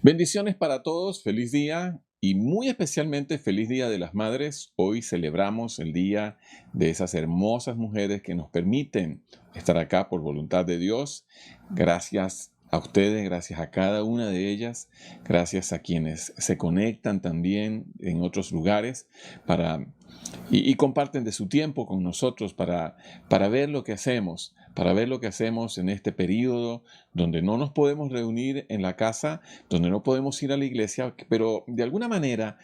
Bendiciones para todos, feliz día y muy especialmente feliz Día de las Madres. Hoy celebramos el día de esas hermosas mujeres que nos permiten estar acá por voluntad de Dios. Gracias a ustedes, gracias a cada una de ellas, gracias a quienes se conectan también en otros lugares para y comparten de su tiempo con nosotros para ver lo que hacemos, para ver lo que hacemos en este periodo donde no nos podemos reunir en la casa, donde no podemos ir a la iglesia, pero de alguna manera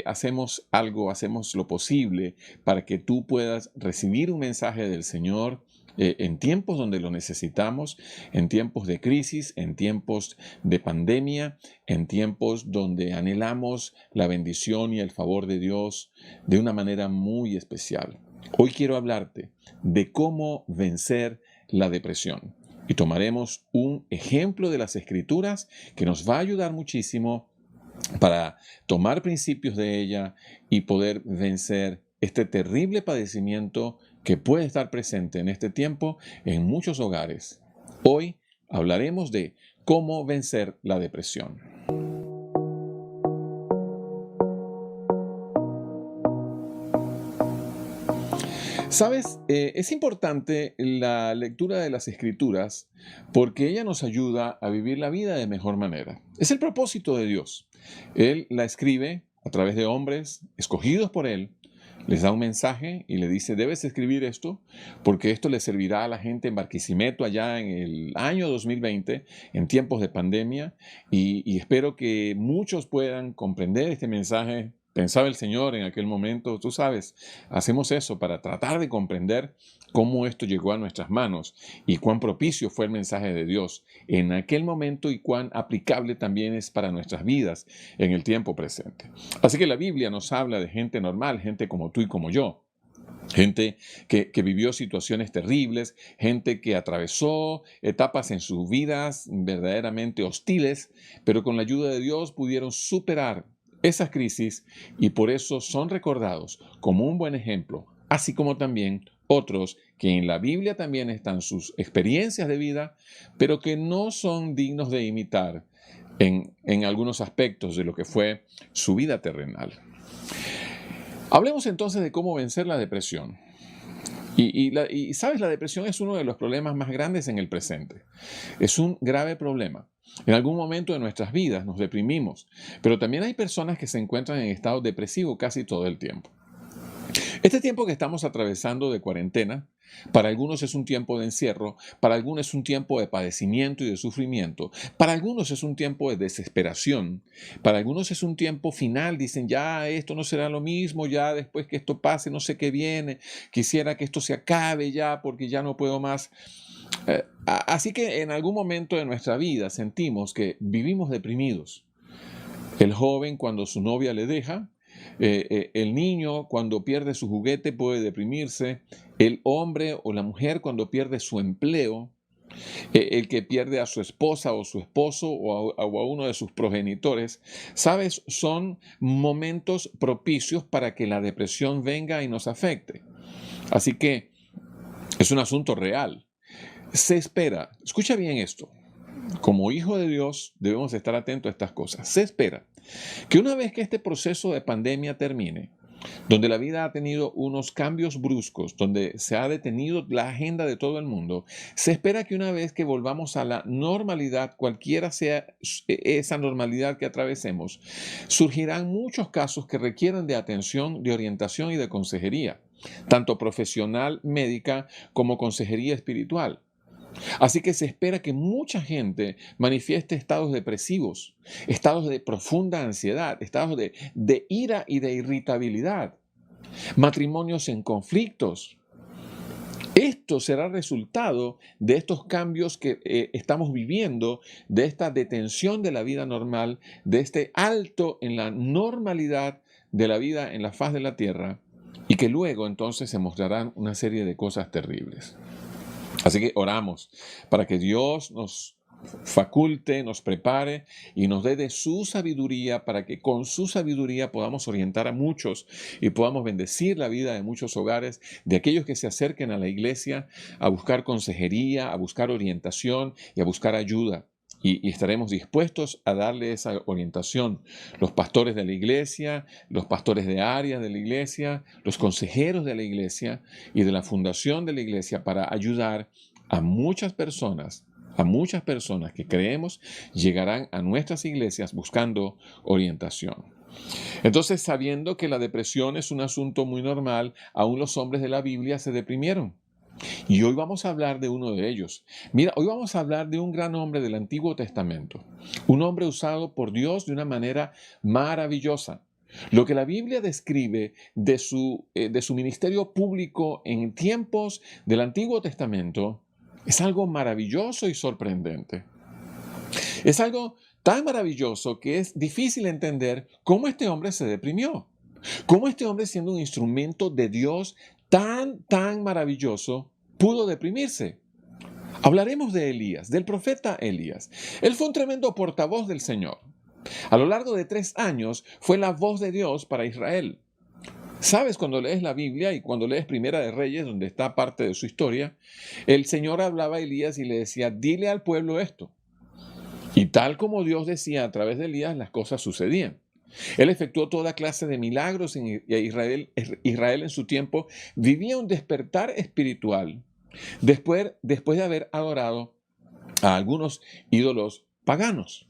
hacemos algo, hacemos lo posible para que tú puedas recibir un mensaje del Señor en tiempos donde lo necesitamos, en tiempos de crisis, en tiempos de pandemia, en tiempos donde anhelamos la bendición y el favor de Dios de una manera muy especial. Hoy quiero hablarte de cómo vencer la depresión y tomaremos un ejemplo de las Escrituras que nos va a ayudar muchísimo para tomar principios de ella y poder vencer este terrible padecimiento que puede estar presente en este tiempo en muchos hogares. Hoy hablaremos de cómo vencer la depresión. Sabes, es importante la lectura de las Escrituras porque ella nos ayuda a vivir la vida de mejor manera. Es el propósito de Dios. Él la escribe a través de hombres escogidos por Él, les da un mensaje y le dice, debes escribir esto porque esto le servirá a la gente en Barquisimeto allá en el año 2020, en tiempos de pandemia, y espero que muchos puedan comprender este mensaje. Pensaba el Señor en aquel momento, tú sabes, hacemos eso para tratar de comprender cómo esto llegó a nuestras manos y cuán propicio fue el mensaje de Dios en aquel momento y cuán aplicable también es para nuestras vidas en el tiempo presente. Así que la Biblia nos habla de gente normal, gente como tú y como yo. Gente que vivió situaciones terribles, gente que atravesó etapas en sus vidas verdaderamente hostiles, pero con la ayuda de Dios pudieron superar esas crisis y por eso son recordados como un buen ejemplo, así como también otros que en la Biblia también están sus experiencias de vida, pero que no son dignos de imitar en algunos aspectos de lo que fue su vida terrenal. Hablemos entonces de cómo vencer la depresión. Sabes, la depresión es uno de los problemas más grandes en el presente. Es un grave problema. En algún momento de nuestras vidas nos deprimimos, pero también hay personas que se encuentran en estado depresivo casi todo el tiempo. Este tiempo que estamos atravesando de cuarentena, para algunos es un tiempo de encierro, para algunos es un tiempo de padecimiento y de sufrimiento, para algunos es un tiempo de desesperación, para algunos es un tiempo final, dicen ya esto no será lo mismo, ya después que esto pase no sé qué viene, quisiera que esto se acabe ya porque ya no puedo más. Así que en algún momento de nuestra vida sentimos que vivimos deprimidos. El joven cuando su novia le deja, el niño cuando pierde su juguete puede deprimirse, el hombre o la mujer cuando pierde su empleo, el que pierde a su esposa o su esposo o a uno de sus progenitores, sabes, son momentos propicios para que la depresión venga y nos afecte. Así que es un asunto real. Se espera, escucha bien esto, como hijo de Dios debemos estar atentos a estas cosas. Se espera que una vez que este proceso de pandemia termine, donde la vida ha tenido unos cambios bruscos, donde se ha detenido la agenda de todo el mundo, se espera que una vez que volvamos a la normalidad, cualquiera sea esa normalidad que atravesemos, surgirán muchos casos que requieran de atención, de orientación y de consejería, tanto profesional, médica, como consejería espiritual. Así que se espera que mucha gente manifieste estados depresivos, estados de profunda ansiedad, estados de ira y de irritabilidad, matrimonios en conflictos. Esto será resultado de estos cambios que estamos viviendo, de esta detención de la vida normal, de este alto en la normalidad de la vida en la faz de la tierra, y que luego entonces se mostrarán una serie de cosas terribles. Así que oramos para que Dios nos faculte, nos prepare y nos dé de su sabiduría para que con su sabiduría podamos orientar a muchos y podamos bendecir la vida de muchos hogares, de aquellos que se acerquen a la iglesia a buscar consejería, a buscar orientación y a buscar ayuda. y estaremos dispuestos a darle esa orientación. Los pastores de la iglesia, los pastores de áreas de la iglesia, los consejeros de la iglesia y de la fundación de la iglesia para ayudar a muchas personas que creemos llegarán a nuestras iglesias buscando orientación. Entonces, sabiendo que la depresión es un asunto muy normal, aún los hombres de la Biblia se deprimieron. Y hoy vamos a hablar de uno de ellos. Mira, hoy vamos a hablar de un gran hombre del Antiguo Testamento, un hombre usado por Dios de una manera maravillosa. Lo que la Biblia describe de su ministerio público en tiempos del Antiguo Testamento es algo maravilloso y sorprendente. Es algo tan maravilloso que es difícil entender cómo este hombre se deprimió. Cómo este hombre, siendo un instrumento de Dios tan maravilloso, pudo deprimirse. Hablaremos de Elías, del profeta Elías. Él fue un tremendo portavoz del Señor. A lo largo de 3 años fue la voz de Dios para Israel. Sabes, cuando lees la Biblia y cuando lees Primera de Reyes, donde está parte de su historia, el Señor hablaba a Elías y le decía, dile al pueblo esto. Y tal como Dios decía a través de Elías, las cosas sucedían. Él efectuó toda clase de milagros en Israel. Israel en su tiempo vivía un despertar espiritual después de haber adorado a algunos ídolos paganos.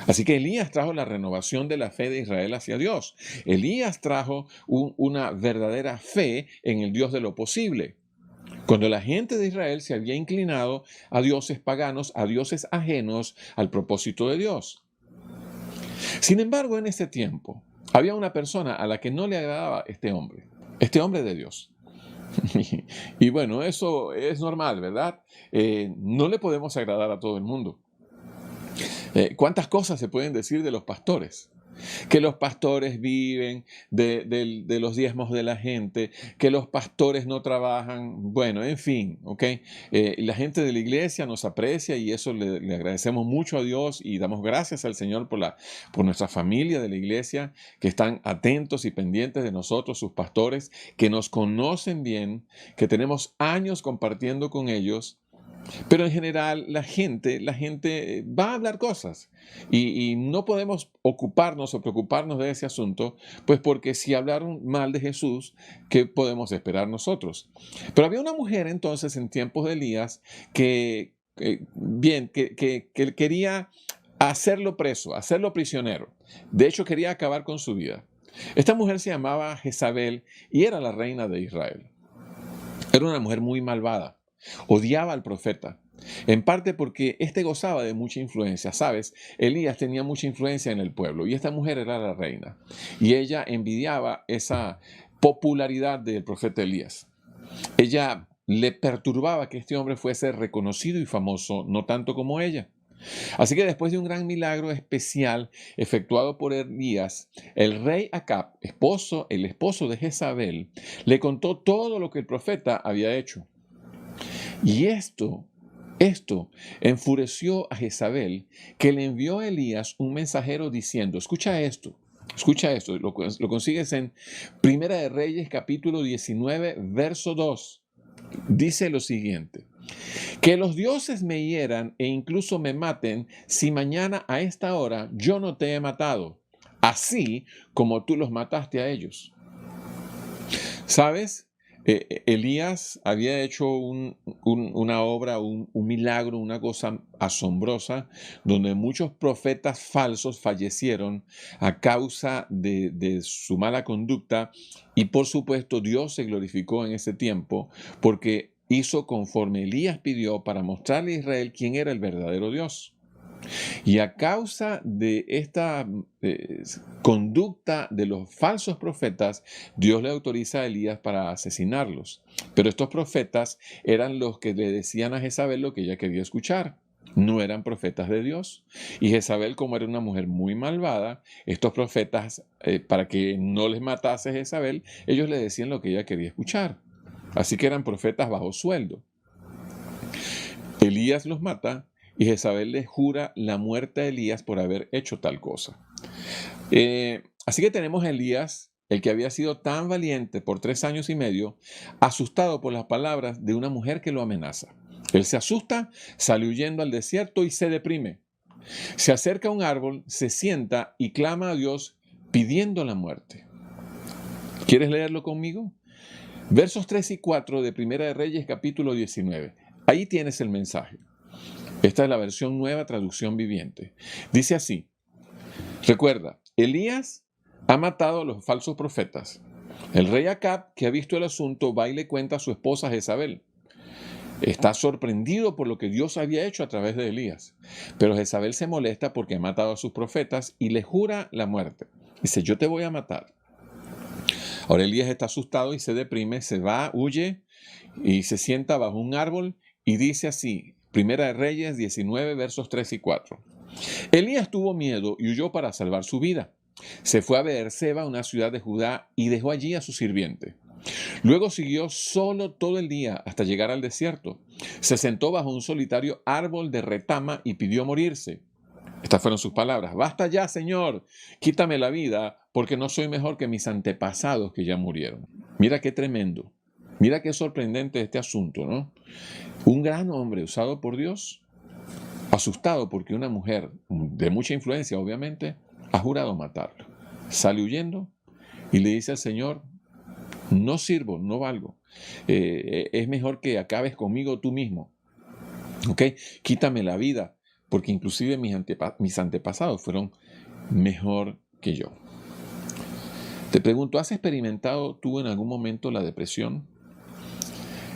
Así que Elías trajo la renovación de la fe de Israel hacia Dios. Elías trajo una verdadera fe en el Dios de lo posible. Cuando la gente de Israel se había inclinado a dioses paganos, a dioses ajenos al propósito de Dios. Sin embargo, en ese tiempo, había una persona a la que no le agradaba este hombre de Dios. Y bueno, eso es normal, ¿verdad? No le podemos agradar a todo el mundo. ¿Cuántas cosas se pueden decir de los pastores? Que los pastores viven de los diezmos de la gente, que los pastores no trabajan, bueno, en fin, ¿ok? La gente de la iglesia nos aprecia y eso le agradecemos mucho a Dios y damos gracias al Señor por nuestra familia de la iglesia, que están atentos y pendientes de nosotros, sus pastores, que nos conocen bien, que tenemos años compartiendo con ellos. Pero en general la gente va a hablar cosas y no podemos ocuparnos o preocuparnos de ese asunto, pues porque si hablaron mal de Jesús, ¿qué podemos esperar nosotros? Pero había una mujer entonces en tiempos de Elías que quería hacerlo preso, hacerlo prisionero. De hecho, quería acabar con su vida. Esta mujer se llamaba Jezabel y era la reina de Israel. Era una mujer muy malvada. Odiaba al profeta, en parte porque éste gozaba de mucha influencia. ¿Sabes? Elías tenía mucha influencia en el pueblo y esta mujer era la reina. Y ella envidiaba esa popularidad del profeta Elías. Ella le perturbaba que este hombre fuese reconocido y famoso, no tanto como ella. Así que después de un gran milagro especial efectuado por Elías, el rey Acab, el esposo de Jezabel, le contó todo lo que el profeta había hecho. Y esto enfureció a Jezabel, que le envió a Elías un mensajero diciendo, escucha esto, lo consigues en Primera de Reyes capítulo 19, verso 2. Dice lo siguiente, que los dioses me hieran e incluso me maten si mañana a esta hora yo no te he matado, así como tú los mataste a ellos. ¿Sabes? Elías había hecho una obra, un milagro, una cosa asombrosa, donde muchos profetas falsos fallecieron a causa de su mala conducta y por supuesto Dios se glorificó en ese tiempo porque hizo conforme Elías pidió para mostrarle a Israel quién era el verdadero Dios. Y a causa de esta conducta de los falsos profetas, Dios le autoriza a Elías para asesinarlos. Pero estos profetas eran los que le decían a Jezabel lo que ella quería escuchar. No eran profetas de Dios. Y Jezabel, como era una mujer muy malvada, estos profetas, para que no les matase Jezabel, ellos le decían lo que ella quería escuchar. Así que eran profetas bajo sueldo. Elías los mata y Jezabel le jura la muerte a Elías por haber hecho tal cosa. Así que tenemos a Elías, el que había sido tan valiente por 3 años y medio, asustado por las palabras de una mujer que lo amenaza. Él se asusta, sale huyendo al desierto y se deprime. Se acerca a un árbol, se sienta y clama a Dios pidiendo la muerte. ¿Quieres leerlo conmigo? Versos 3 y 4 de Primera de Reyes, capítulo 19. Ahí tienes el mensaje. Esta es la versión nueva, traducción viviente. Dice así: recuerda, Elías ha matado a los falsos profetas. El rey Acab, que ha visto el asunto, va y le cuenta a su esposa Jezabel. Está sorprendido por lo que Dios había hecho a través de Elías. Pero Jezabel se molesta porque ha matado a sus profetas y le jura la muerte. Dice: yo te voy a matar. Ahora Elías está asustado y se deprime, se va, huye y se sienta bajo un árbol y dice así, Primera de Reyes 19, versos 3 y 4. Elías tuvo miedo y huyó para salvar su vida. Se fue a Beerseba, una ciudad de Judá, y dejó allí a su sirviente. Luego siguió solo todo el día hasta llegar al desierto. Se sentó bajo un solitario árbol de retama y pidió morirse. Estas fueron sus palabras: basta ya, Señor, quítame la vida, porque no soy mejor que mis antepasados que ya murieron. Mira qué tremendo, mira qué sorprendente este asunto, ¿no? Un gran hombre usado por Dios, asustado porque una mujer de mucha influencia, obviamente, ha jurado matarlo. Sale huyendo y le dice al Señor: no sirvo, no valgo. Es mejor que acabes conmigo tú mismo. ¿Ok? Quítame la vida, porque inclusive mis antepasados fueron mejor que yo. Te pregunto, ¿has experimentado tú en algún momento la depresión?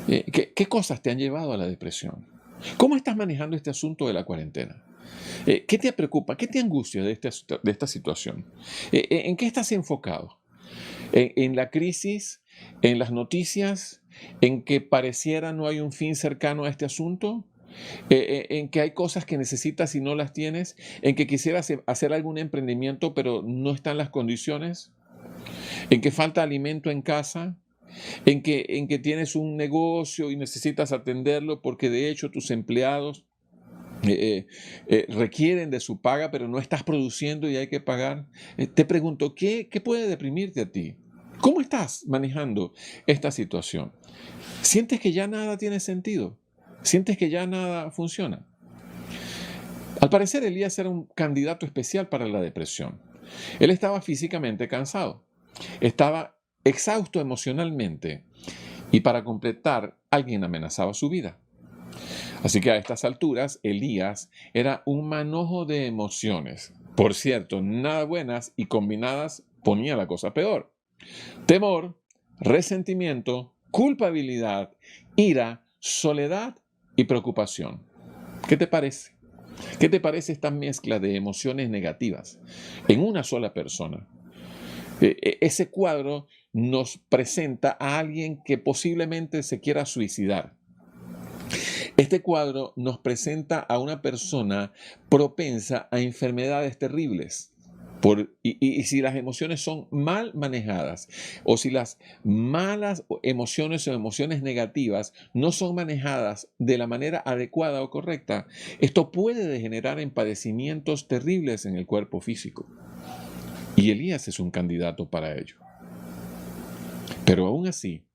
¿Qué cosas te han llevado a la depresión? ¿Cómo estás manejando este asunto de la cuarentena? ¿Qué te preocupa? ¿Qué te angustia de esta situación? ¿En qué estás enfocado? ¿En la crisis? ¿En las noticias? ¿En que pareciera no hay un fin cercano a este asunto? ¿En que hay cosas que necesitas y no las tienes? ¿En que quisieras hacer algún emprendimiento pero no están las condiciones? ¿En que falta alimento en casa? ¿En que tienes un negocio y necesitas atenderlo porque de hecho tus empleados requieren de su paga, pero no estás produciendo y hay que pagar? Te pregunto, ¿qué puede deprimirte a ti? ¿Cómo estás manejando esta situación? ¿Sientes que ya nada tiene sentido? ¿Sientes que ya nada funciona? Al parecer, Elías era un candidato especial para la depresión. Él estaba físicamente cansado, estaba exhausto emocionalmente y, para completar, alguien amenazaba su vida. Así que a estas alturas, Elías era un manojo de emociones. Por cierto, nada buenas, y combinadas ponía la cosa peor. Temor, resentimiento, culpabilidad, ira, soledad y preocupación. ¿Qué te parece? ¿Qué te parece esta mezcla de emociones negativas en una sola persona? Ese cuadro nos presenta a alguien que posiblemente se quiera suicidar. Este cuadro nos presenta a una persona propensa a enfermedades terribles. Y si las emociones son mal manejadas, o si las malas emociones o emociones negativas no son manejadas de la manera adecuada o correcta, esto puede degenerar en padecimientos terribles en el cuerpo físico. Y Elías es un candidato para ello. Pero aún así,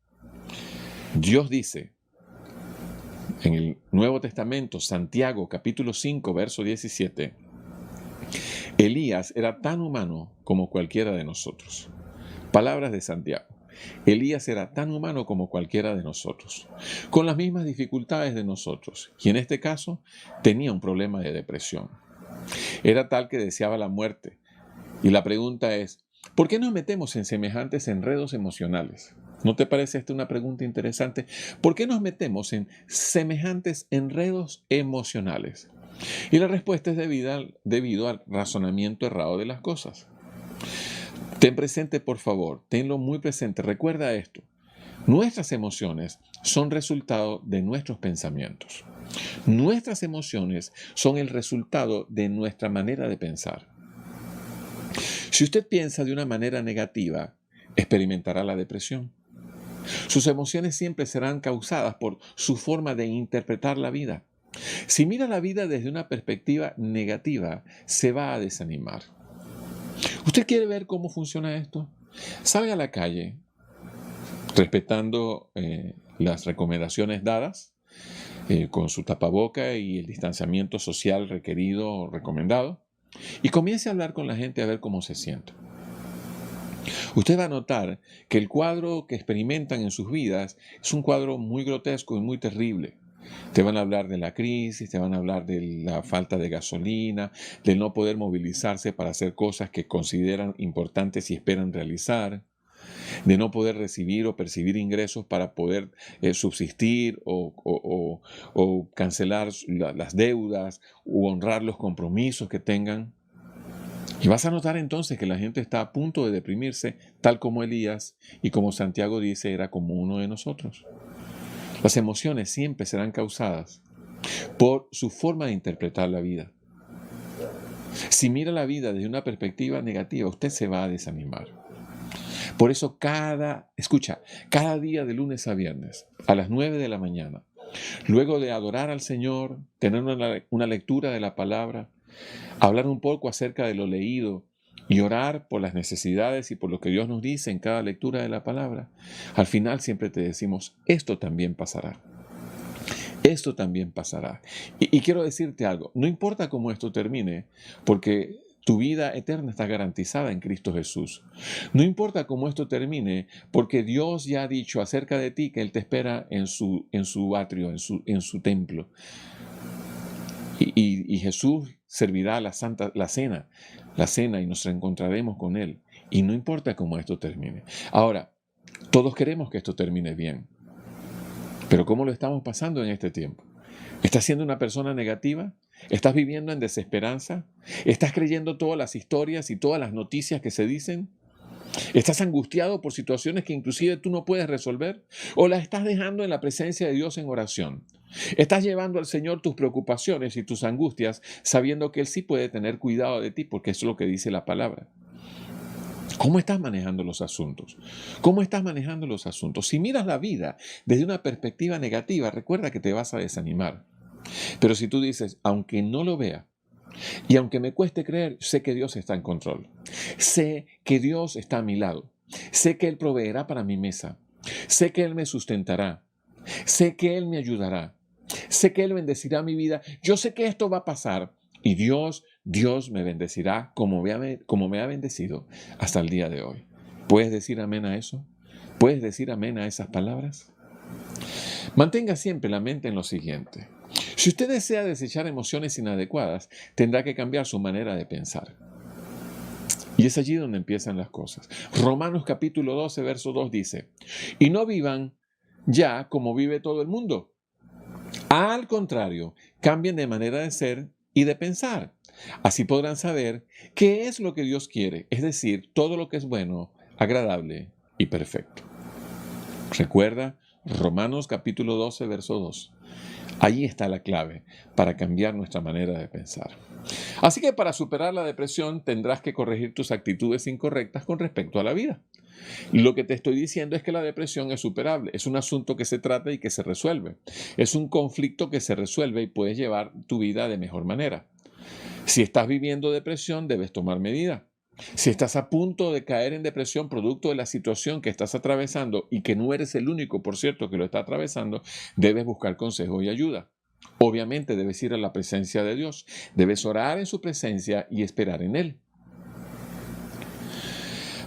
Dios dice en el Nuevo Testamento, Santiago capítulo 5, verso 17, Elías era tan humano como cualquiera de nosotros. Palabras de Santiago. Elías era tan humano como cualquiera de nosotros, con las mismas dificultades de nosotros, y en este caso tenía un problema de depresión. Era tal que deseaba la muerte. Y la pregunta es, ¿por qué nos metemos en semejantes enredos emocionales? ¿No te parece esta una pregunta interesante? ¿Por qué nos metemos en semejantes enredos emocionales? Y la respuesta es debido al razonamiento errado de las cosas. Ten presente, por favor, tenlo muy presente. Recuerda esto. Nuestras emociones son resultado de nuestros pensamientos. Nuestras emociones son el resultado de nuestra manera de pensar. Si usted piensa de una manera negativa, experimentará la depresión. Sus emociones siempre serán causadas por su forma de interpretar la vida. Si mira la vida desde una perspectiva negativa, se va a desanimar. ¿Usted quiere ver cómo funciona esto? Salga a la calle, respetando las recomendaciones dadas. con su tapaboca y el distanciamiento social requerido o recomendado, y comience a hablar con la gente a ver cómo se siente. Usted va a notar que el cuadro que experimentan en sus vidas es un cuadro muy grotesco y muy terrible. Te van a hablar de la crisis, te van a hablar de la falta de gasolina, de no poder movilizarse para hacer cosas que consideran importantes y esperan realizar, de no poder recibir o percibir ingresos para poder subsistir o cancelar las deudas u honrar los compromisos que tengan. Y vas a notar entonces que la gente está a punto de deprimirse, tal como Elías, y como Santiago dice, era como uno de nosotros. Las emociones siempre serán causadas por su forma de interpretar la vida. Si mira la vida desde una perspectiva negativa, usted se va a desanimar. Por eso cada día de lunes a viernes, a las 9 de la mañana, luego de adorar al Señor, tener una lectura de la palabra, hablar un poco acerca de lo leído y orar por las necesidades y por lo que Dios nos dice en cada lectura de la palabra, al final siempre te decimos, esto también pasará. Esto también pasará. Y quiero decirte algo, no importa cómo esto termine, porque tu vida eterna está garantizada en Cristo Jesús. No importa cómo esto termine, porque Dios ya ha dicho acerca de ti que Él te espera en su atrio, en su templo. Y Jesús servirá la cena y nos reencontraremos con Él. Y no importa cómo esto termine. Ahora, todos queremos que esto termine bien. Pero ¿cómo lo estamos pasando en este tiempo? ¿Estás siendo una persona negativa? ¿Estás viviendo en desesperanza? ¿Estás creyendo todas las historias y todas las noticias que se dicen? ¿Estás angustiado por situaciones que inclusive tú no puedes resolver? ¿O las estás dejando en la presencia de Dios en oración? ¿Estás llevando al Señor tus preocupaciones y tus angustias sabiendo que Él sí puede tener cuidado de ti porque eso es lo que dice la palabra? ¿Cómo estás manejando los asuntos? ¿Cómo estás manejando los asuntos? Si miras la vida desde una perspectiva negativa, recuerda que te vas a desanimar. Pero si tú dices, aunque no lo vea, y aunque me cueste creer, sé que Dios está en control. Sé que Dios está a mi lado. Sé que Él proveerá para mi mesa. Sé que Él me sustentará. Sé que Él me ayudará. Sé que Él bendecirá mi vida. Yo sé que esto va a pasar. Y Dios me bendecirá como me ha bendecido hasta el día de hoy. ¿Puedes decir amén a eso? ¿Puedes decir amén a esas palabras? Mantenga siempre la mente en lo siguiente. Si usted desea desechar emociones inadecuadas, tendrá que cambiar su manera de pensar. Y es allí donde empiezan las cosas. Romanos capítulo 12, verso 2 dice, y no vivan ya como vive todo el mundo. Al contrario, cambien de manera de ser y de pensar. Así podrán saber qué es lo que Dios quiere, es decir, todo lo que es bueno, agradable y perfecto. Recuerda Romanos capítulo 12, verso 2. Allí está la clave para cambiar nuestra manera de pensar. Así que para superar la depresión tendrás que corregir tus actitudes incorrectas con respecto a la vida. Lo que te estoy diciendo es que la depresión es superable, es un asunto que se trata y que se resuelve. Es un conflicto que se resuelve y puedes llevar tu vida de mejor manera. Si estás viviendo depresión, debes tomar medidas. Si estás a punto de caer en depresión producto de la situación que estás atravesando y que no eres el único, por cierto, que lo está atravesando, debes buscar consejo y ayuda. Obviamente debes ir a la presencia de Dios, debes orar en su presencia y esperar en Él.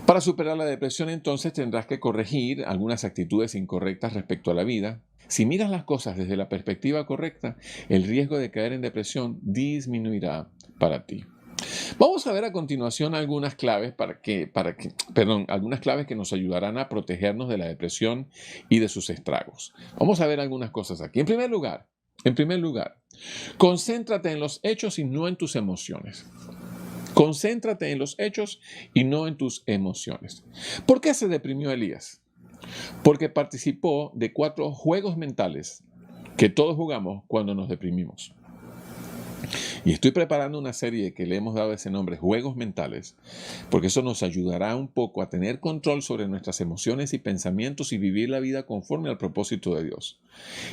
Para superar la depresión entonces tendrás que corregir algunas actitudes incorrectas respecto a la vida. Si miras las cosas desde la perspectiva correcta, el riesgo de caer en depresión disminuirá para ti. Vamos a ver a continuación algunas claves algunas claves que nos ayudarán a protegernos de la depresión y de sus estragos. Vamos a ver algunas cosas aquí. En primer lugar, concéntrate en los hechos y no en tus emociones. Concéntrate en los hechos y no en tus emociones. ¿Por qué se deprimió Elías? Porque participó de 4 juegos mentales que todos jugamos cuando nos deprimimos. Y estoy preparando una serie que le hemos dado ese nombre, Juegos Mentales, porque eso nos ayudará un poco a tener control sobre nuestras emociones y pensamientos y vivir la vida conforme al propósito de Dios.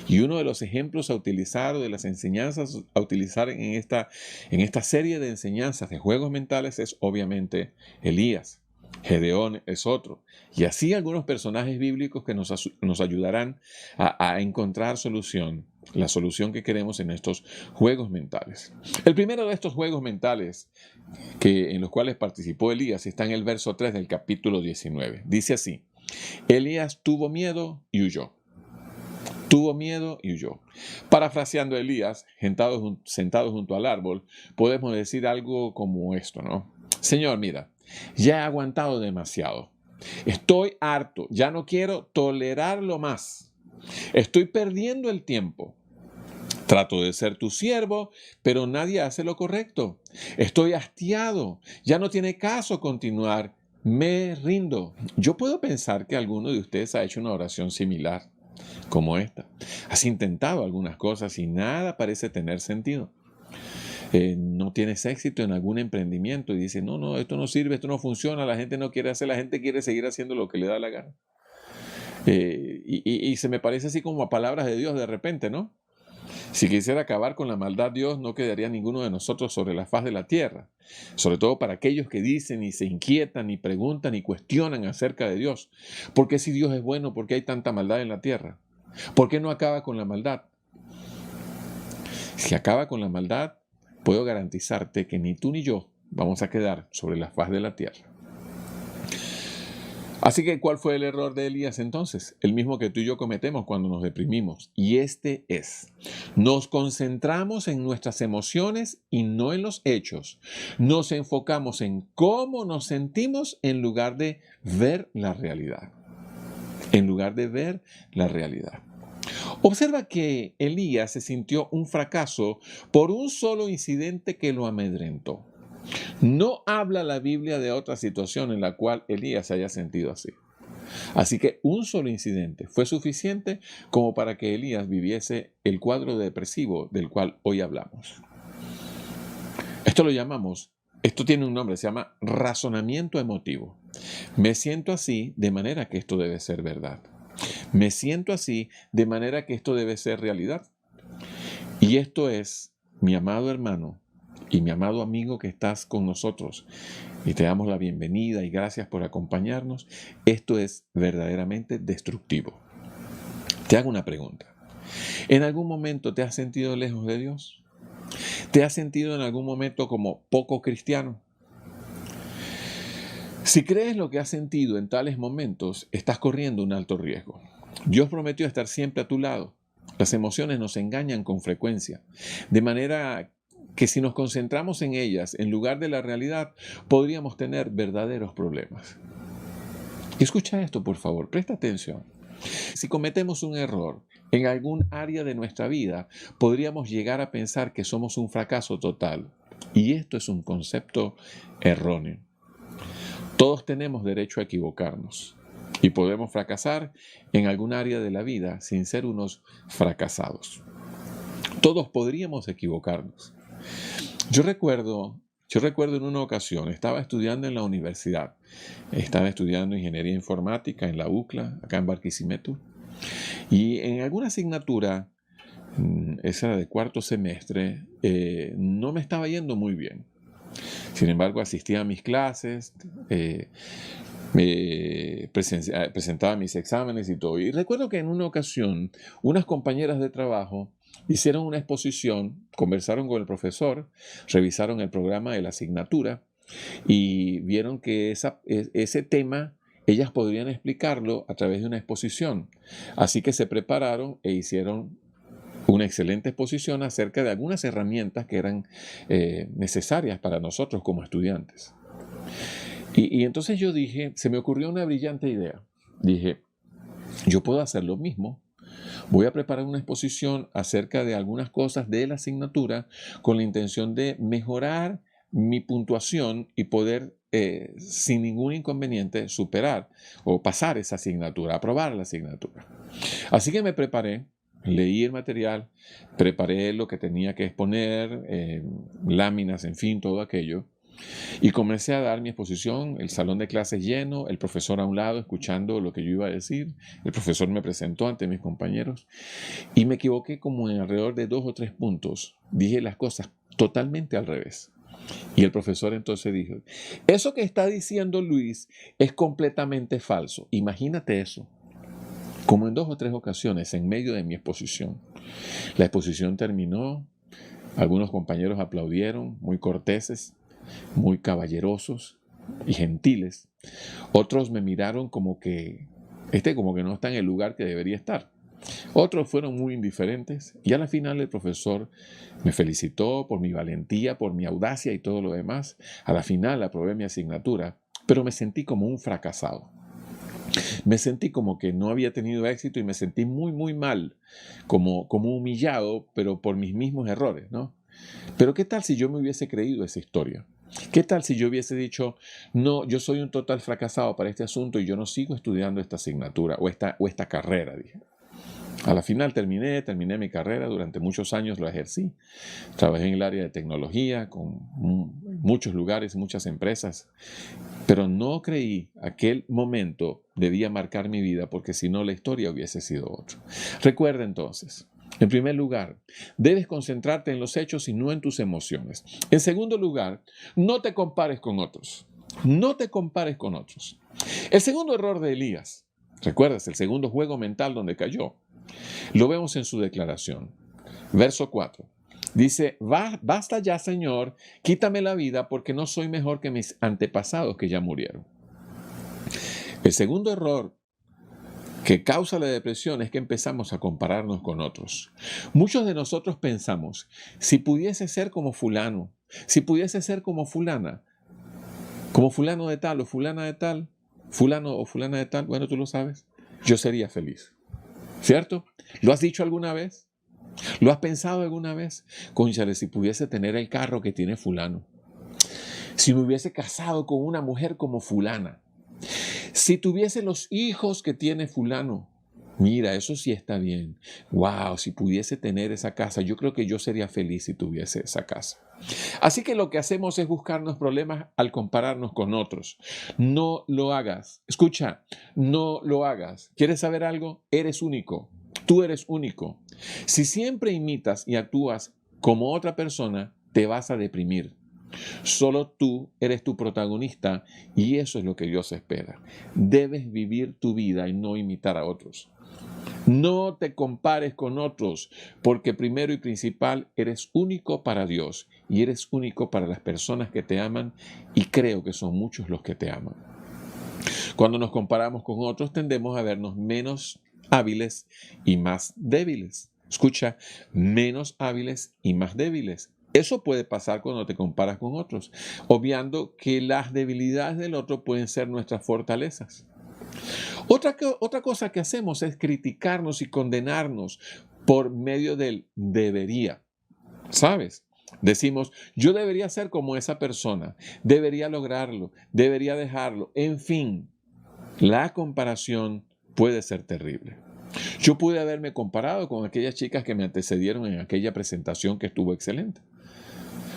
Y uno de los ejemplos a utilizar o de las enseñanzas a utilizar en esta serie de enseñanzas de Juegos Mentales es obviamente Elías. Gedeón es otro. Y así algunos personajes bíblicos que nos ayudarán a encontrar solución la solución que queremos en estos juegos mentales. El primero de estos juegos mentales en los cuales participó Elías está en el verso 3 del capítulo 19. Dice así: Elías tuvo miedo y huyó. Tuvo miedo y huyó. Parafraseando a Elías, sentado junto al árbol, podemos decir algo como esto, ¿no? Señor, mira, ya he aguantado demasiado. Estoy harto, ya no quiero tolerarlo más. Estoy perdiendo el tiempo. Trato de ser tu siervo, pero nadie hace lo correcto. Estoy hastiado, ya no tiene caso continuar. Me rindo. Yo puedo pensar que alguno de ustedes ha hecho una oración similar como esta. Has intentado algunas cosas y nada parece tener sentido. No tienes éxito en algún emprendimiento y dices, no, esto no sirve, esto no funciona, la gente no quiere hacer, la gente quiere seguir haciendo lo que le da la gana. Y se me parece así como a palabras de Dios de repente, ¿no? Si quisiera acabar con la maldad, Dios, no quedaría ninguno de nosotros sobre la faz de la tierra. Sobre todo para aquellos que dicen y se inquietan y preguntan y cuestionan acerca de Dios. ¿Por qué si Dios es bueno, por qué hay tanta maldad en la tierra? ¿Por qué no acaba con la maldad? Si acaba con la maldad, puedo garantizarte que ni tú ni yo vamos a quedar sobre la faz de la tierra. Así que, ¿cuál fue el error de Elías entonces? El mismo que tú y yo cometemos cuando nos deprimimos. Y este es: nos concentramos en nuestras emociones y no en los hechos. Nos enfocamos en cómo nos sentimos en lugar de ver la realidad. En lugar de ver la realidad. Observa que Elías se sintió un fracaso por un solo incidente que lo amedrentó. No habla la Biblia de otra situación en la cual Elías se haya sentido así. Así que un solo incidente fue suficiente como para que Elías viviese el cuadro depresivo del cual hoy hablamos. Esto tiene un nombre, se llama razonamiento emotivo. Me siento así de manera que esto debe ser verdad. Me siento así de manera que esto debe ser realidad. Y esto es, mi amado hermano y mi amado amigo que estás con nosotros, y te damos la bienvenida y gracias por acompañarnos, esto es verdaderamente destructivo. Te hago una pregunta. ¿En algún momento te has sentido lejos de Dios? ¿Te has sentido en algún momento como poco cristiano? Si crees lo que has sentido en tales momentos, estás corriendo un alto riesgo. Dios prometió estar siempre a tu lado. Las emociones nos engañan con frecuencia, de manera que si nos concentramos en ellas en lugar de la realidad, podríamos tener verdaderos problemas. Y escucha esto, por favor, presta atención. Si cometemos un error en algún área de nuestra vida, podríamos llegar a pensar que somos un fracaso total. Y esto es un concepto erróneo. Todos tenemos derecho a equivocarnos y podemos fracasar en algún área de la vida sin ser unos fracasados. Todos podríamos equivocarnos. Yo recuerdo en una ocasión, estaba estudiando en la universidad, estaba estudiando ingeniería informática en la UCLA, acá en Barquisimeto, y en alguna asignatura, esa era de cuarto semestre, no me estaba yendo muy bien. Sin embargo, asistía a mis clases, presentaba mis exámenes y todo. Y recuerdo que en una ocasión, unas compañeras de trabajo hicieron una exposición, conversaron con el profesor, revisaron el programa de la asignatura y vieron que ese tema ellas podrían explicarlo a través de una exposición. Así que se prepararon e hicieron una excelente exposición acerca de algunas herramientas que eran necesarias para nosotros como estudiantes. Y entonces yo dije, se me ocurrió una brillante idea. Dije, yo puedo hacer lo mismo. Voy a preparar una exposición acerca de algunas cosas de la asignatura con la intención de mejorar mi puntuación y poder, sin ningún inconveniente, superar o pasar esa asignatura, aprobar la asignatura. Así que me preparé. Leí el material, preparé lo que tenía que exponer, láminas, en fin, todo aquello. Y comencé a dar mi exposición, el salón de clases lleno, el profesor a un lado escuchando lo que yo iba a decir. El profesor me presentó ante mis compañeros y me equivoqué como en alrededor de 2 o 3 puntos. Dije las cosas totalmente al revés. Y el profesor entonces dijo, eso que está diciendo Luis es completamente falso. Imagínate eso. como en 2 o 3 ocasiones en medio de mi exposición. La exposición terminó, algunos compañeros aplaudieron, muy corteses, muy caballerosos y gentiles. Otros me miraron como que, como que no está en el lugar que debería estar. Otros fueron muy indiferentes y a la final el profesor me felicitó por mi valentía, por mi audacia y todo lo demás. A la final aprobé mi asignatura, pero me sentí como un fracasado. Me sentí como que no había tenido éxito y me sentí muy, muy mal, como humillado, pero por mis mismos errores, ¿no? Pero ¿qué tal si yo me hubiese creído esa historia? ¿Qué tal si yo hubiese dicho, no, yo soy un total fracasado para este asunto y yo no sigo estudiando esta asignatura o esta carrera? Dije. A la final terminé mi carrera, durante muchos años lo ejercí. Trabajé en el área de tecnología, con muchos lugares, muchas empresas, pero no creí aquel momento debía marcar mi vida porque si no la historia hubiese sido otra. Recuerda entonces, en primer lugar, debes concentrarte en los hechos y no en tus emociones. En segundo lugar, no te compares con otros. No te compares con otros. El segundo error de Elías, ¿recuerdas? El segundo juego mental donde cayó. Lo vemos en su declaración. Verso 4. Dice, basta ya, Señor, quítame la vida porque no soy mejor que mis antepasados que ya murieron. El segundo error que causa la depresión es que empezamos a compararnos con otros. Muchos de nosotros pensamos, si pudiese ser como fulano, si pudiese ser como fulana, como fulano de tal o fulana de tal, fulano o fulana de tal, bueno, tú lo sabes, yo sería feliz. ¿Cierto? ¿Lo has dicho alguna vez? ¿Lo has pensado alguna vez? Cónchale, si pudiese tener el carro que tiene fulano. Si me hubiese casado con una mujer como fulana. Si tuviese los hijos que tiene fulano. Mira, eso sí está bien. Wow, si pudiese tener esa casa, yo creo que yo sería feliz si tuviese esa casa. Así que lo que hacemos es buscarnos problemas al compararnos con otros. No lo hagas. Escucha, no lo hagas. ¿Quieres saber algo? Eres único. Tú eres único. Si siempre imitas y actúas como otra persona, te vas a deprimir. Solo tú eres tu protagonista y eso es lo que Dios espera. Debes vivir tu vida y no imitar a otros. No te compares con otros, porque primero y principal eres único para Dios y eres único para las personas que te aman y creo que son muchos los que te aman. Cuando nos comparamos con otros tendemos a vernos menos hábiles y más débiles. Escucha, menos hábiles y más débiles. Eso puede pasar cuando te comparas con otros, obviando que las debilidades del otro pueden ser nuestras fortalezas. Otra cosa que hacemos es criticarnos y condenarnos por medio del debería. ¿Sabes? Decimos, yo debería ser como esa persona, debería lograrlo, debería dejarlo. En fin, la comparación puede ser terrible. Yo pude haberme comparado con aquellas chicas que me antecedieron en aquella presentación que estuvo excelente.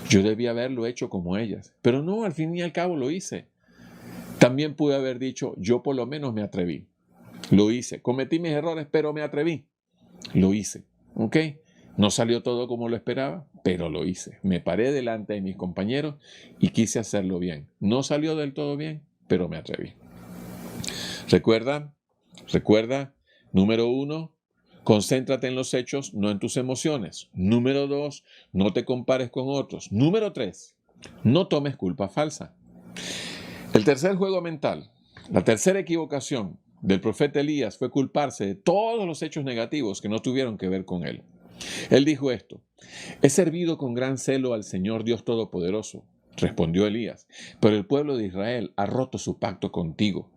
Yo debía haberlo hecho como ellas, pero no, al fin y al cabo lo hice. También pude haber dicho, yo por lo menos me atreví. Lo hice. Cometí mis errores, pero me atreví. Lo hice. ¿Ok? No salió todo como lo esperaba, pero lo hice. Me paré delante de mis compañeros y quise hacerlo bien. No salió del todo bien, pero me atreví. Recuerda, número 1, concéntrate en los hechos, no en tus emociones. Número 2, no te compares con otros. Número 3, no tomes culpa falsa. El tercer juego mental, la tercera equivocación del profeta Elías fue culparse de todos los hechos negativos que no tuvieron que ver con él. Él dijo esto, he servido con gran celo al Señor Dios Todopoderoso, respondió Elías, pero el pueblo de Israel ha roto su pacto contigo,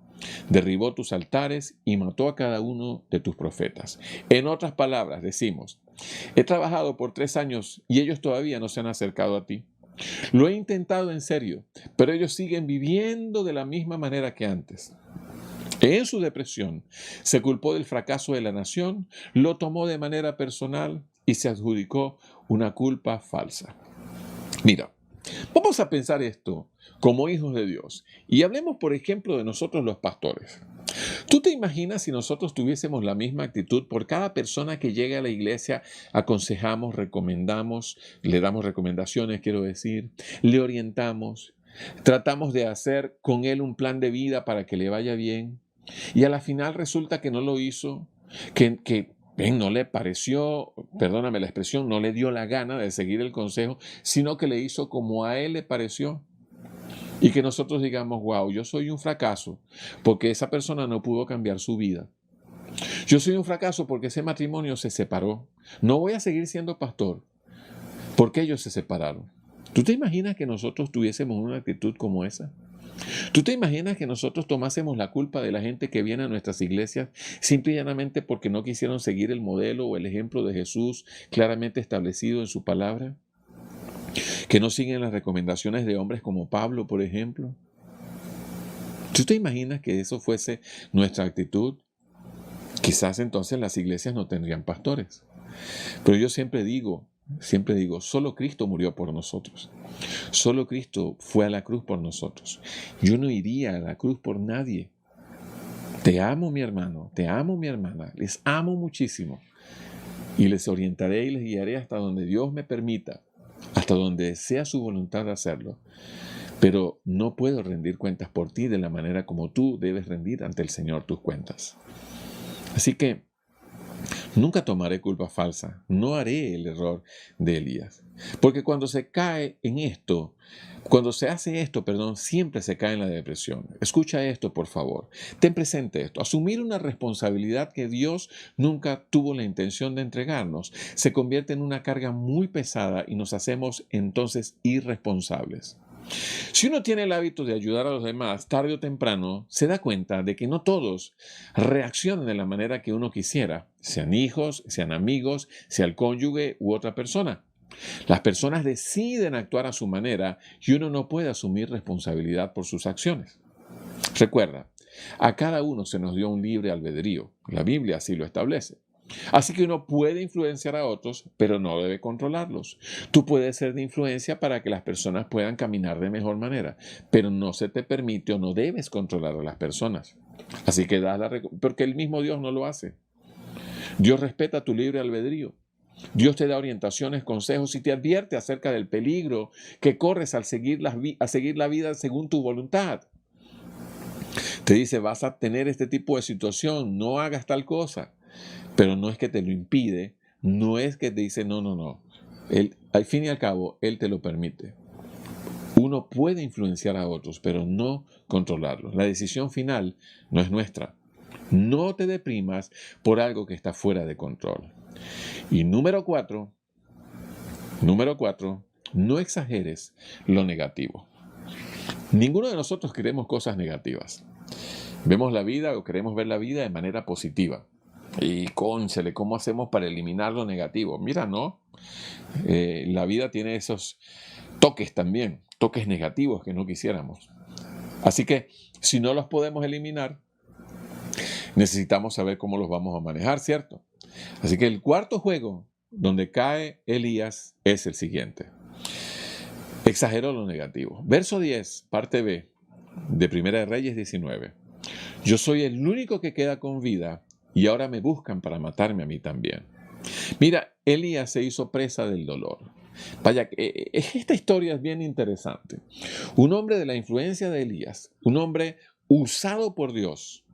derribó tus altares y mató a cada uno de tus profetas. En otras palabras, decimos, he trabajado por 3 años y ellos todavía no se han acercado a ti. Lo he intentado en serio, pero ellos siguen viviendo de la misma manera que antes. En su depresión, se culpó del fracaso de la nación, lo tomó de manera personal y se adjudicó una culpa falsa. Mira, vamos a pensar esto como hijos de Dios y hablemos, por ejemplo, de nosotros los pastores. ¿Tú te imaginas si nosotros tuviésemos la misma actitud por cada persona que llegue a la iglesia? Aconsejamos, recomendamos, le damos recomendaciones, quiero decir, le orientamos, tratamos de hacer con él un plan de vida para que le vaya bien y a la final resulta que no lo hizo que no le pareció, perdóname la expresión, no le dio la gana de seguir el consejo, sino que le hizo como a él le pareció. Y que nosotros digamos, wow, yo soy un fracaso porque esa persona no pudo cambiar su vida. Yo soy un fracaso porque ese matrimonio se separó. No voy a seguir siendo pastor porque ellos se separaron. ¿Tú te imaginas que nosotros tuviésemos una actitud como esa? ¿Tú te imaginas que nosotros tomásemos la culpa de la gente que viene a nuestras iglesias simple y llanamente porque no quisieron seguir el modelo o el ejemplo de Jesús claramente establecido en su palabra? ¿Que no siguen las recomendaciones de hombres como Pablo, por ejemplo? ¿Tú te imaginas que eso fuese nuestra actitud? Quizás entonces las iglesias no tendrían pastores. Pero yo siempre digo, solo Cristo murió por nosotros. Solo Cristo fue a la cruz por nosotros. Yo no iría a la cruz por nadie. Te amo, mi hermano, te amo, mi hermana. Les amo muchísimo. Y les orientaré y les guiaré hasta donde Dios me permita, hasta donde sea su voluntad de hacerlo. Pero no puedo rendir cuentas por ti de la manera como tú debes rendir ante el Señor tus cuentas. Así que nunca tomaré culpa falsa, no haré el error de Elías. Porque cuando se cae en esto, cuando se hace esto, siempre se cae en la depresión. Escucha esto, por favor. Ten presente esto. Asumir una responsabilidad que Dios nunca tuvo la intención de entregarnos se convierte en una carga muy pesada y nos hacemos entonces irresponsables. Si uno tiene el hábito de ayudar a los demás, tarde o temprano se da cuenta de que no todos reaccionan de la manera que uno quisiera, sean hijos, sean amigos, sea el cónyuge u otra persona. Las personas deciden actuar a su manera y uno no puede asumir responsabilidad por sus acciones. Recuerda, a cada uno se nos dio un libre albedrío. La Biblia así lo establece. Así que uno puede influenciar a otros, pero no debe controlarlos. Tú puedes ser de influencia para que las personas puedan caminar de mejor manera, pero no se te permite o no debes controlar a las personas. Así que porque el mismo Dios no lo hace. Dios respeta tu libre albedrío. Dios te da orientaciones, consejos y te advierte acerca del peligro que corres al seguir la vida según tu voluntad. Te dice, vas a tener este tipo de situación, no hagas tal cosa. Pero no es que te lo impide, no es que te dice no. Al fin y al cabo, Él te lo permite. Uno puede influenciar a otros, pero no controlarlos. La decisión final no es nuestra. No te deprimas por algo que está fuera de control. Y número cuatro, no exageres lo negativo. Ninguno de nosotros queremos cosas negativas. Vemos la vida o queremos ver la vida de manera positiva. Y cónchale, ¿cómo hacemos para eliminar lo negativo? Mira, ¿no? La vida tiene esos toques también, toques negativos que no quisiéramos. Así que si no los podemos eliminar, necesitamos saber cómo los vamos a manejar, ¿cierto? Así que el cuarto juego donde cae Elías es el siguiente. Exageró lo negativo. Verso 10, parte B, de Primera de Reyes 19. Yo soy el único que queda con vida y ahora me buscan para matarme a mí también. Mira, Elías se hizo presa del dolor. Vaya, esta historia es bien interesante. Un hombre de la influencia de Elías, un hombre usado por Dios.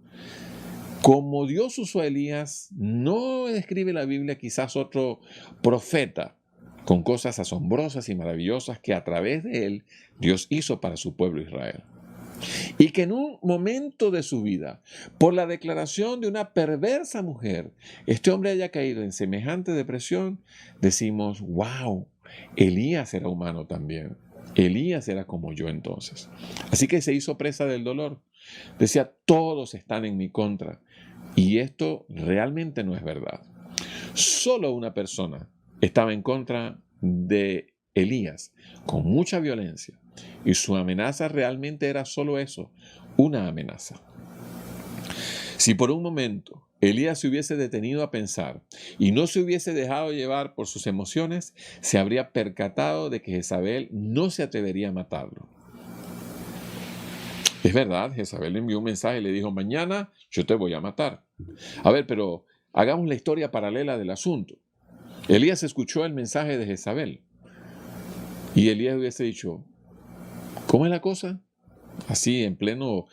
Como Dios usó a Elías, no describe la Biblia quizás otro profeta con cosas asombrosas y maravillosas que a través de él Dios hizo para su pueblo Israel. Y que en un momento de su vida, por la declaración de una perversa mujer, este hombre haya caído en semejante depresión, decimos, wow, Elías era humano también. Elías era como yo entonces. Así que se hizo presa del dolor. Decía, todos están en mi contra. Y esto realmente no es verdad. Solo una persona estaba en contra de Elías con mucha violencia. Y su amenaza realmente era solo eso, una amenaza. Si por un momento Elías se hubiese detenido a pensar y no se hubiese dejado llevar por sus emociones, se habría percatado de que Jezabel no se atrevería a matarlo. Es verdad, Jezabel le envió un mensaje y le dijo, mañana yo te voy a matar. A ver, pero hagamos la historia paralela del asunto. Elías escuchó el mensaje de Jezabel y Elías hubiese dicho, ¿cómo es la cosa? Así, en pleno,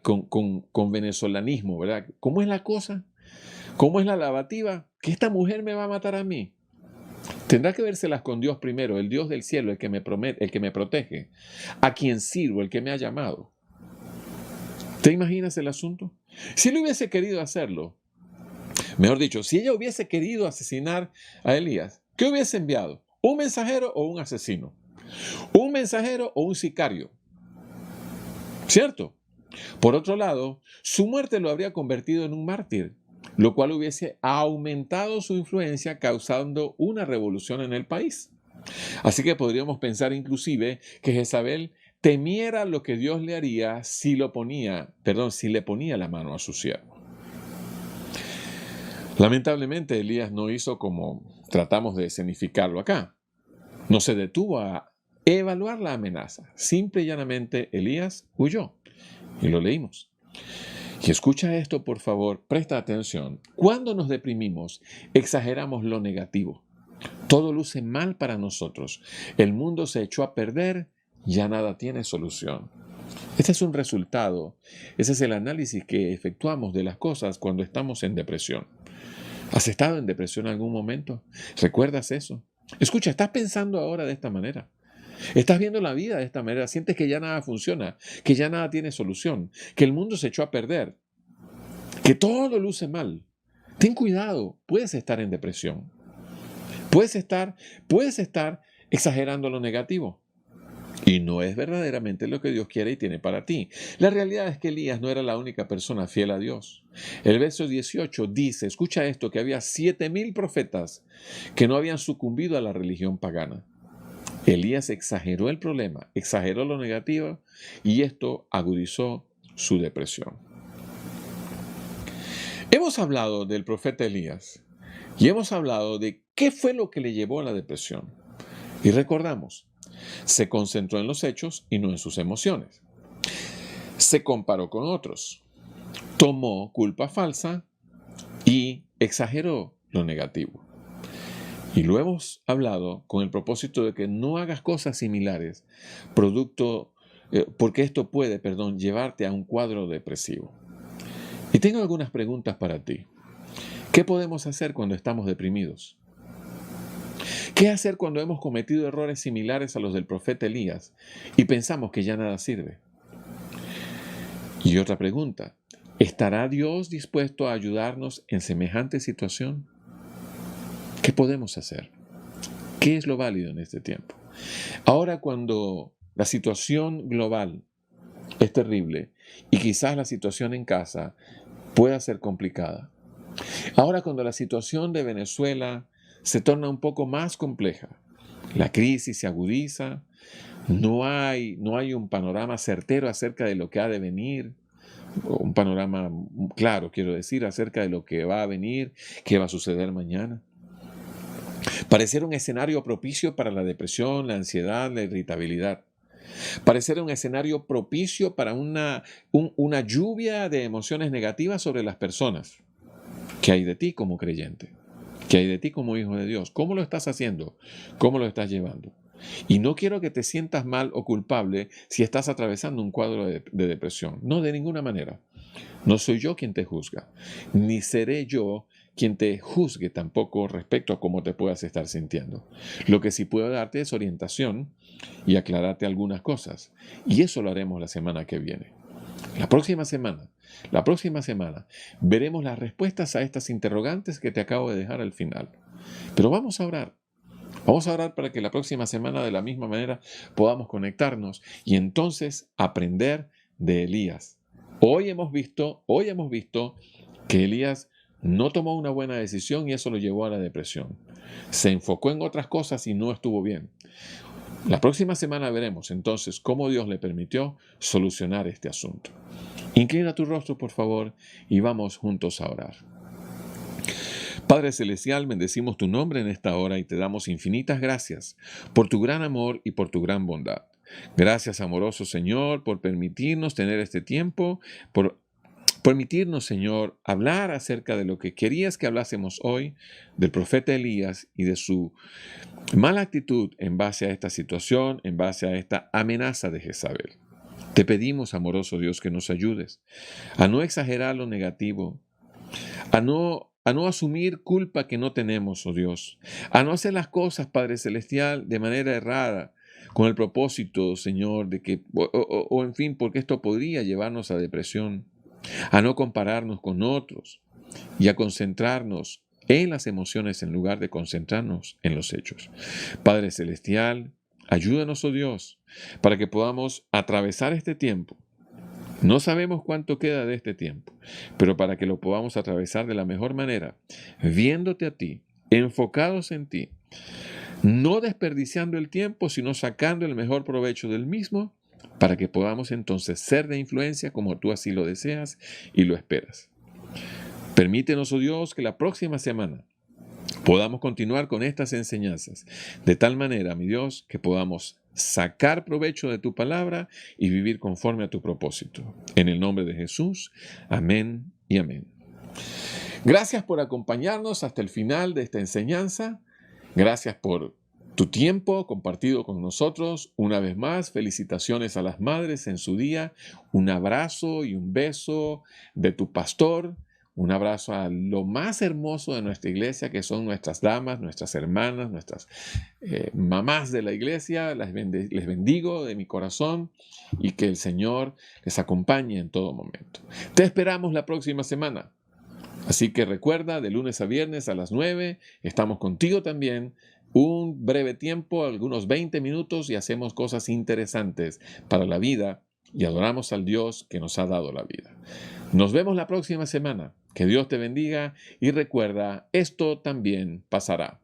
con venezolanismo, ¿verdad? ¿Cómo es la cosa? ¿Cómo es la lavativa? ¿Que esta mujer me va a matar a mí? Tendrá que vérselas con Dios primero, el Dios del cielo, el que me protege, a quien sirvo, el que me ha llamado. ¿Te imaginas el asunto? Si él hubiese querido hacerlo, mejor dicho, si ella hubiese querido asesinar a Elías, ¿qué hubiese enviado? ¿Un mensajero o un asesino? ¿Un mensajero o un sicario? ¿Cierto? Por otro lado, su muerte lo habría convertido en un mártir, lo cual hubiese aumentado su influencia causando una revolución en el país. Así que podríamos pensar inclusive que Jezabel temiera lo que Dios le haría si le ponía la mano a su siervo. Lamentablemente Elías no hizo como tratamos de escenificarlo acá. No se detuvo a evaluar la amenaza. Simple y llanamente Elías huyó. Y lo leímos. Y escucha esto, por favor, presta atención. Cuando nos deprimimos, exageramos lo negativo. Todo luce mal para nosotros. El mundo se echó a perder, ya nada tiene solución. Este es un resultado, ese es el análisis que efectuamos de las cosas cuando estamos en depresión. ¿Has estado en depresión en algún momento? ¿Recuerdas eso? Escucha, estás pensando ahora de esta manera. Estás viendo la vida de esta manera, sientes que ya nada funciona, que ya nada tiene solución, que el mundo se echó a perder, que todo luce mal. Ten cuidado, puedes estar en depresión. Puedes estar exagerando lo negativo. Y no es verdaderamente lo que Dios quiere y tiene para ti. La realidad es que Elías no era la única persona fiel a Dios. El verso 18 dice, escucha esto, que había 7,000 profetas que no habían sucumbido a la religión pagana. Elías exageró el problema, exageró lo negativo y esto agudizó su depresión. Hemos hablado del profeta Elías y hemos hablado de qué fue lo que le llevó a la depresión. Y recordamos, se concentró en los hechos y no en sus emociones. Se comparó con otros, tomó culpa falsa y exageró lo negativo. Y lo hemos hablado con el propósito de que no hagas cosas similares, porque esto puede, llevarte a un cuadro depresivo. Y tengo algunas preguntas para ti. ¿Qué podemos hacer cuando estamos deprimidos? ¿Qué hacer cuando hemos cometido errores similares a los del profeta Elías y pensamos que ya nada sirve? Y otra pregunta, ¿estará Dios dispuesto a ayudarnos en semejante situación? ¿Qué podemos hacer? ¿Qué es lo válido en este tiempo? Ahora, cuando la situación global es terrible y quizás la situación en casa pueda ser complicada. Ahora, cuando la situación de Venezuela se torna un poco más compleja, la crisis se agudiza, no hay un panorama certero acerca de lo que ha de venir, un panorama claro, quiero decir, acerca de lo que va a venir, qué va a suceder mañana. Pareciera un escenario propicio para la depresión, la ansiedad, la irritabilidad. Pareciera un escenario propicio para una lluvia de emociones negativas sobre las personas. ¿Qué hay de ti como creyente? ¿Qué hay de ti como hijo de Dios? ¿Cómo lo estás haciendo? ¿Cómo lo estás llevando? Y no quiero que te sientas mal o culpable si estás atravesando un cuadro de depresión. No, de ninguna manera. No soy yo quien te juzga, ni seré yo quien te juzgue tampoco respecto a cómo te puedas estar sintiendo. Lo que sí puedo darte es orientación y aclararte algunas cosas. Y eso lo haremos la semana que viene. La próxima semana veremos las respuestas a estas interrogantes que te acabo de dejar al final. Pero vamos a orar. Vamos a orar para que la próxima semana de la misma manera podamos conectarnos y entonces aprender de Elías. Hoy hemos visto que Elías no tomó una buena decisión y eso lo llevó a la depresión. Se enfocó en otras cosas y no estuvo bien. La próxima semana veremos entonces cómo Dios le permitió solucionar este asunto. Inclina tu rostro, por favor, y vamos juntos a orar. Padre Celestial, bendecimos tu nombre en esta hora y te damos infinitas gracias por tu gran amor y por tu gran bondad. Gracias, amoroso Señor, por permitirnos tener este tiempo, por permitirnos, Señor, hablar acerca de lo que querías que hablásemos hoy, del profeta Elías y de su mala actitud en base a esta situación, en base a esta amenaza de Jezabel. Te pedimos, amoroso Dios, que nos ayudes a no exagerar lo negativo, a no asumir culpa que no tenemos, oh Dios, a no hacer las cosas, Padre Celestial, de manera errada, con el propósito, Señor, de que, o en fin, porque esto podría llevarnos a depresión, a no compararnos con otros y a concentrarnos en las emociones en lugar de concentrarnos en los hechos. Padre Celestial, ayúdanos, oh Dios, para que podamos atravesar este tiempo. No sabemos cuánto queda de este tiempo, pero para que lo podamos atravesar de la mejor manera, viéndote a ti, enfocados en ti, no desperdiciando el tiempo, sino sacando el mejor provecho del mismo, para que podamos entonces ser de influencia como tú así lo deseas y lo esperas. Permítenos, oh Dios, que la próxima semana podamos continuar con estas enseñanzas, de tal manera, mi Dios, que podamos sacar provecho de tu palabra y vivir conforme a tu propósito. En el nombre de Jesús, amén y amén. Gracias por acompañarnos hasta el final de esta enseñanza. Gracias por tu tiempo compartido con nosotros. Una vez más, felicitaciones a las madres en su día. Un abrazo y un beso de tu pastor. Un abrazo a lo más hermoso de nuestra iglesia, que son nuestras damas, nuestras hermanas, nuestras mamás de la iglesia. Les bendigo de mi corazón y que el Señor les acompañe en todo momento. Te esperamos la próxima semana. Así que recuerda, de lunes a viernes a las 9, estamos contigo también. Un breve tiempo, algunos 20 minutos, y hacemos cosas interesantes para la vida y adoramos al Dios que nos ha dado la vida. Nos vemos la próxima semana. Que Dios te bendiga y recuerda, esto también pasará.